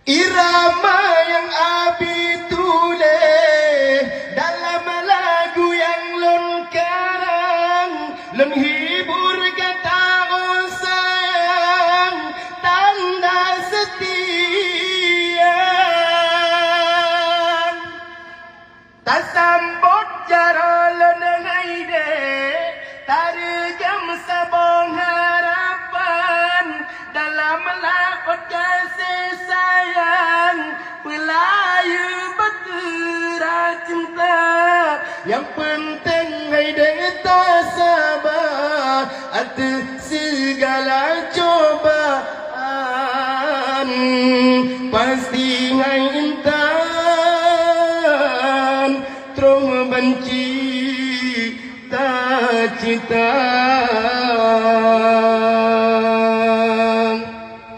Irama yang Abi tulis dalam lagu yang lon karang, lon hibur kata sayang, tanda setia. Tak sambut jara lon haide, tarjam sabong harapan dalam lakot kasih sayang, pelayu bergerak cinta. Yang penting haide tak sabar atas segala cobaan, pasti hai intan trong benci tak cita.